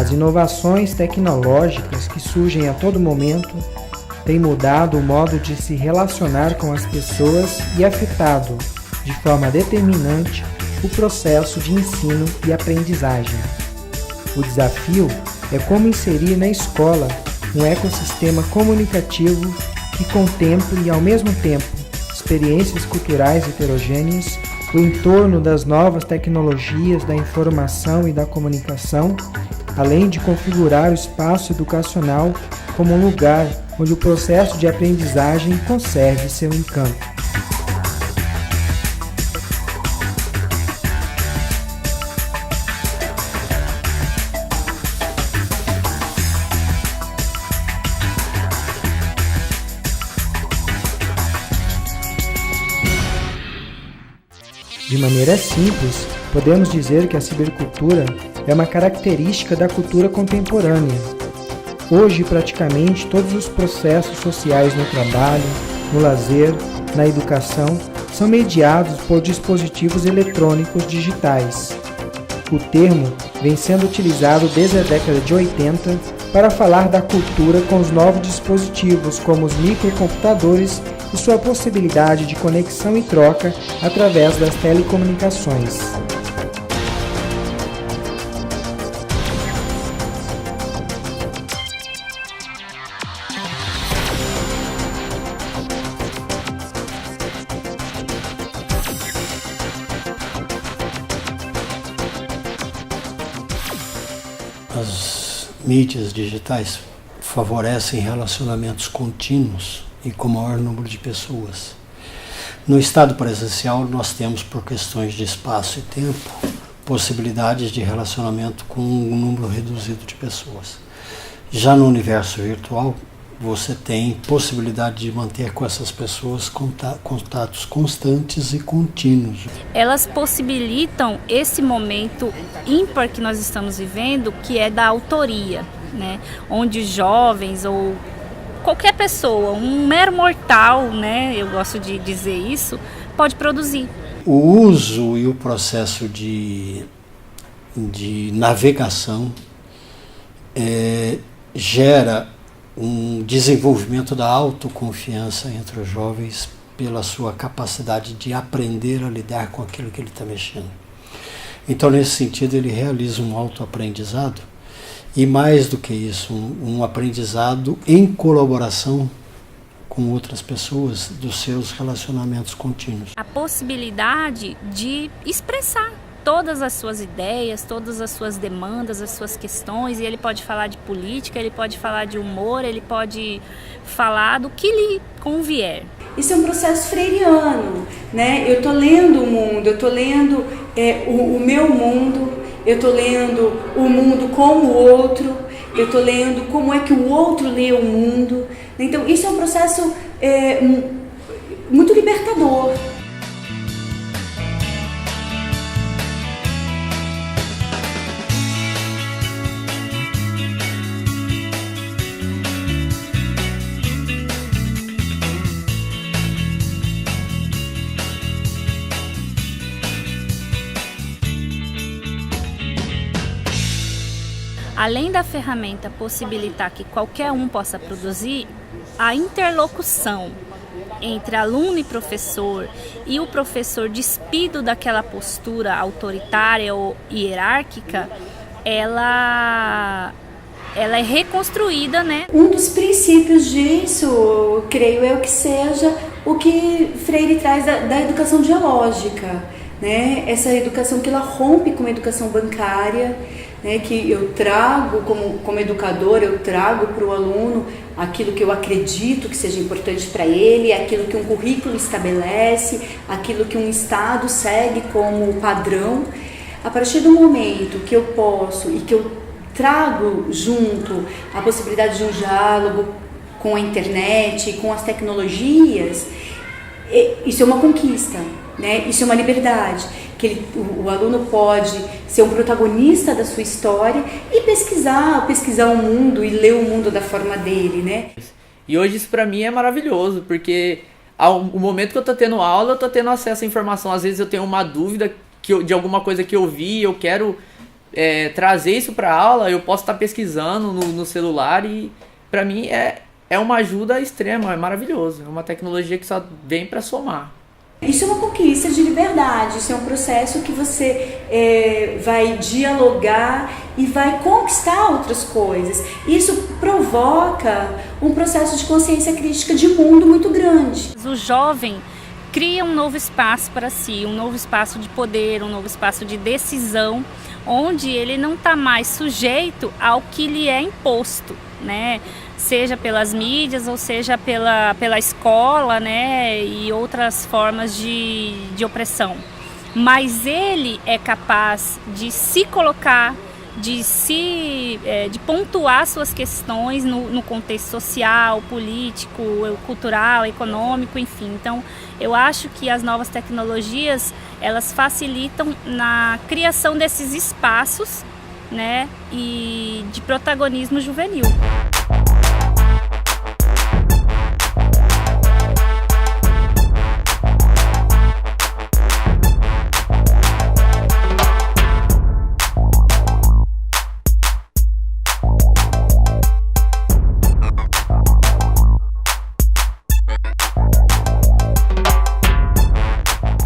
As inovações tecnológicas que surgem a todo momento têm mudado o modo de se relacionar com as pessoas e afetado, de forma determinante, o processo de ensino e aprendizagem. O desafio é como inserir na escola um ecossistema comunicativo que contemple, ao mesmo tempo, experiências culturais heterogêneas, o entorno das novas tecnologias da informação e da comunicação, além de configurar o espaço educacional como um lugar onde o processo de aprendizagem conserve seu encanto. De maneira simples, podemos dizer que a cibercultura é uma característica da cultura contemporânea. Hoje, praticamente todos os processos sociais no trabalho, no lazer, na educação, são mediados por dispositivos eletrônicos digitais. O termo vem sendo utilizado desde a década de 80 para falar da cultura com os novos dispositivos, como os microcomputadores e sua possibilidade de conexão e troca através das telecomunicações. As mídias digitais favorecem relacionamentos contínuos e com maior número de pessoas. No estado presencial, nós temos, por questões de espaço e tempo, possibilidades de relacionamento com um número reduzido de pessoas. Já no universo virtual, você tem possibilidade de manter com essas pessoas contatos constantes e contínuos. Elas possibilitam esse momento ímpar que nós estamos vivendo, que é da autoria, né? Onde jovens ou qualquer pessoa, um mero mortal, né, eu gosto de dizer isso, pode produzir. O uso e o processo de navegação gera um desenvolvimento da autoconfiança entre os jovens pela sua capacidade de aprender a lidar com aquilo que ele está mexendo. Então, nesse sentido, ele realiza um autoaprendizado e, mais do que isso, um aprendizado em colaboração com outras pessoas dos seus relacionamentos contínuos. A possibilidade de expressar todas as suas ideias, todas as suas demandas, as suas questões, e ele pode falar de política, ele pode falar de humor, ele pode falar do que lhe convier. Isso é um processo freiriano, né? Eu estou lendo o mundo, eu estou lendo o meu mundo, eu estou lendo o mundo como o outro, eu estou lendo como é que o outro lê o mundo. Então isso é um processo muito libertador. Além da ferramenta possibilitar que qualquer um possa produzir, a interlocução entre aluno e o professor despido daquela postura autoritária ou hierárquica, ela é reconstruída, né? Um dos princípios disso, creio eu, que seja o que Freire traz da educação dialógica, né? Essa educação que ela rompe com a educação bancária, né, que eu trago como educador, eu trago para o aluno aquilo que eu acredito que seja importante para ele, aquilo que um currículo estabelece, aquilo que um Estado segue como padrão. A partir do momento que eu posso e que eu trago junto a possibilidade de um diálogo com a internet, com as tecnologias, isso é uma conquista, né? Isso é uma liberdade, que o aluno pode ser um protagonista da sua história e pesquisar o mundo e ler o mundo da forma dele, né? E hoje isso pra mim é maravilhoso, porque o momento que eu tô tendo aula, eu tô tendo acesso à informação. Às vezes eu tenho uma dúvida de alguma coisa que eu vi, eu quero trazer isso para a aula, eu posso estar pesquisando no celular e para mim é uma ajuda extrema, é maravilhoso. É uma tecnologia que só vem para somar. Isso é uma conquista de liberdade, isso é um processo que você vai dialogar e vai conquistar outras coisas. Isso provoca um processo de consciência crítica de mundo muito grande. O jovem cria um novo espaço para si, um novo espaço de poder, um novo espaço de decisão, onde ele não está mais sujeito ao que lhe é imposto, né? Seja pelas mídias ou seja pela escola, né? E outras formas de opressão. Mas ele é capaz de se colocar, de pontuar suas questões no contexto social, político, cultural, econômico, enfim. Então, eu acho que as novas tecnologias, elas facilitam na criação desses espaços, né, e de protagonismo juvenil.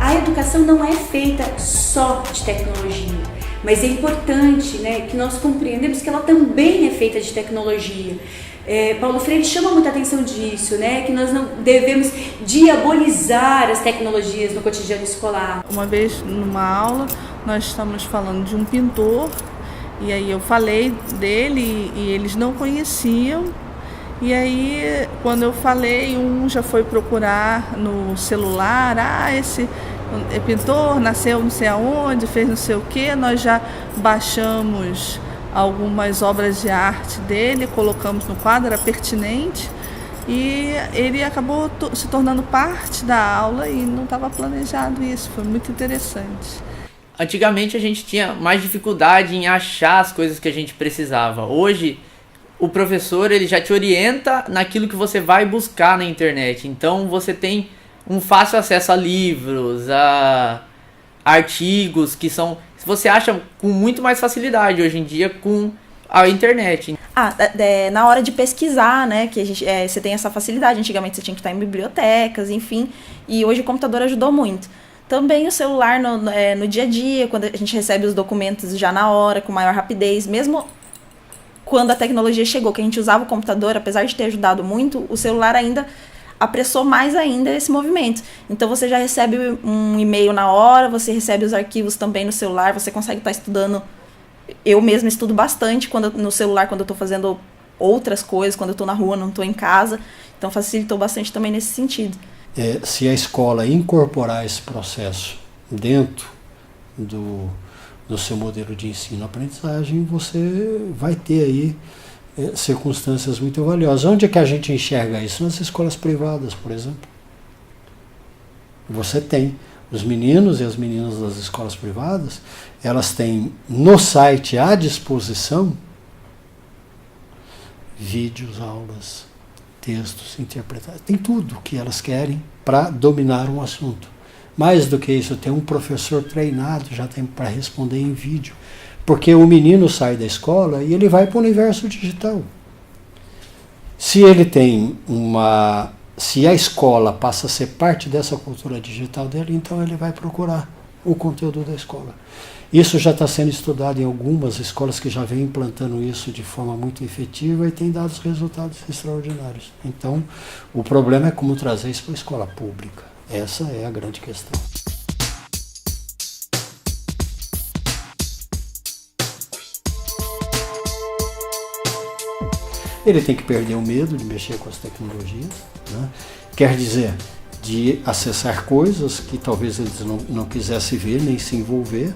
A educação não é feita só de tecnologia, mas é importante, né, que nós compreendamos que ela também é feita de tecnologia. Paulo Freire chama muita atenção disso, né, que nós não devemos diabolizar as tecnologias no cotidiano escolar. Uma vez numa aula nós estamos falando de um pintor e aí eu falei dele e eles não conheciam. E aí, quando eu falei, um já foi procurar no celular, esse pintor nasceu não sei aonde, fez não sei o quê, nós já baixamos algumas obras de arte dele, colocamos no quadro, era pertinente, e ele acabou se tornando parte da aula e não estava planejado isso, foi muito interessante. Antigamente a gente tinha mais dificuldade em achar as coisas que a gente precisava. Hoje, o professor ele já te orienta naquilo que você vai buscar na internet. Então você tem um fácil acesso a livros, a artigos que você acha com muito mais facilidade hoje em dia com a internet. Na hora de pesquisar, né, que você tem essa facilidade. Antigamente você tinha que estar em bibliotecas, enfim, e hoje o computador ajudou muito. Também o celular no dia a dia, quando a gente recebe os documentos já na hora, com maior rapidez, mesmo quando a tecnologia chegou, que a gente usava o computador, apesar de ter ajudado muito, o celular ainda apressou mais ainda esse movimento. Então você já recebe um e-mail na hora, você recebe os arquivos também no celular, você consegue estar estudando. Eu mesma estudo bastante no celular, quando eu estou fazendo outras coisas, quando eu estou na rua, não estou em casa. Então facilitou bastante também nesse sentido. Se a escola incorporar esse processo dentro do seu modelo de ensino-aprendizagem, você vai ter aí circunstâncias muito valiosas. Onde é que a gente enxerga isso? Nas escolas privadas, por exemplo. Você tem os meninos e as meninas das escolas privadas, elas têm no site à disposição vídeos, aulas, textos interpretados, tem tudo que elas querem para dominar um assunto. Mais do que isso, tem um professor treinado, já tem para responder em vídeo. Porque o menino sai da escola e ele vai para o universo digital. Se a escola passa a ser parte dessa cultura digital dele, então ele vai procurar o conteúdo da escola. Isso já está sendo estudado em algumas escolas que já vêm implantando isso de forma muito efetiva e tem dado resultados extraordinários. Então, o problema é como trazer isso para a escola pública. Essa é a grande questão. Ele tem que perder o medo de mexer com as tecnologias, né? Quer dizer, de acessar coisas que talvez eles não quisessem ver nem se envolver,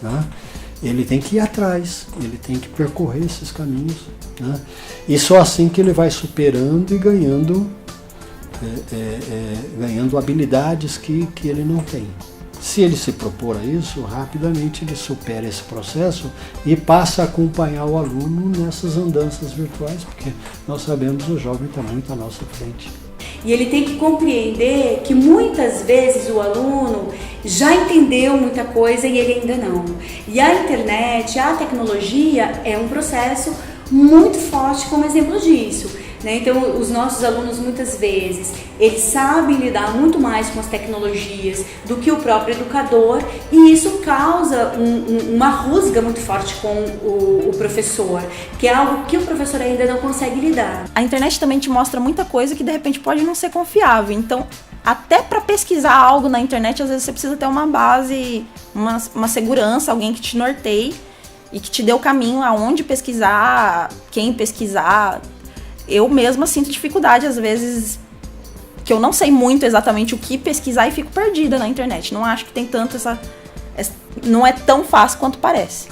né? Ele tem que ir atrás, ele tem que percorrer esses caminhos, né? E só assim que ele vai superando e ganhando habilidades que ele não tem. Se ele se propor a isso, rapidamente ele supera esse processo e passa a acompanhar o aluno nessas andanças virtuais, porque nós sabemos que o jovem está muito à nossa frente. E ele tem que compreender que muitas vezes o aluno já entendeu muita coisa e ele ainda não. E a internet, a tecnologia é um processo muito forte como exemplo disso. Então, os nossos alunos, muitas vezes, eles sabem lidar muito mais com as tecnologias do que o próprio educador, e isso causa uma rusga muito forte com o professor, que é algo que o professor ainda não consegue lidar. A internet também te mostra muita coisa que, de repente, pode não ser confiável. Então, até para pesquisar algo na internet, às vezes você precisa ter uma base, uma segurança, alguém que te norteie e que te dê o caminho aonde pesquisar, quem pesquisar. Eu mesma sinto dificuldade, às vezes, que eu não sei muito exatamente o que pesquisar e fico perdida na internet. Não acho que tem tanto não é tão fácil quanto parece.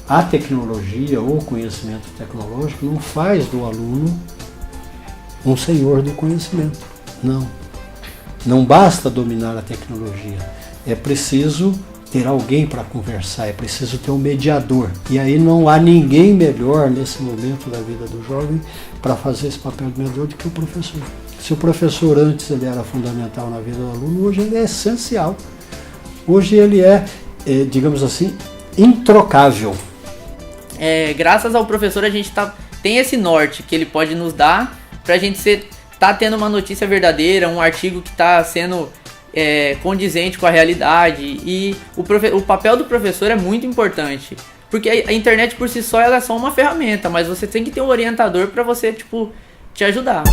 A tecnologia ou o conhecimento tecnológico não faz do aluno um senhor do conhecimento. Não. Não basta dominar a tecnologia. É preciso ter alguém para conversar, é preciso ter um mediador. E aí não há ninguém melhor nesse momento da vida do jovem para fazer esse papel de mediador do que o professor. Se o professor antes ele era fundamental na vida do aluno, hoje ele é essencial. Hoje ele é, digamos assim, introcável. Graças ao professor a gente tem esse norte que ele pode nos dar para a gente tá tendo uma notícia verdadeira, um artigo que está sendo condizente com a realidade, e o papel do professor é muito importante, porque a internet por si só ela é só uma ferramenta, mas você tem que ter um orientador para você te ajudar.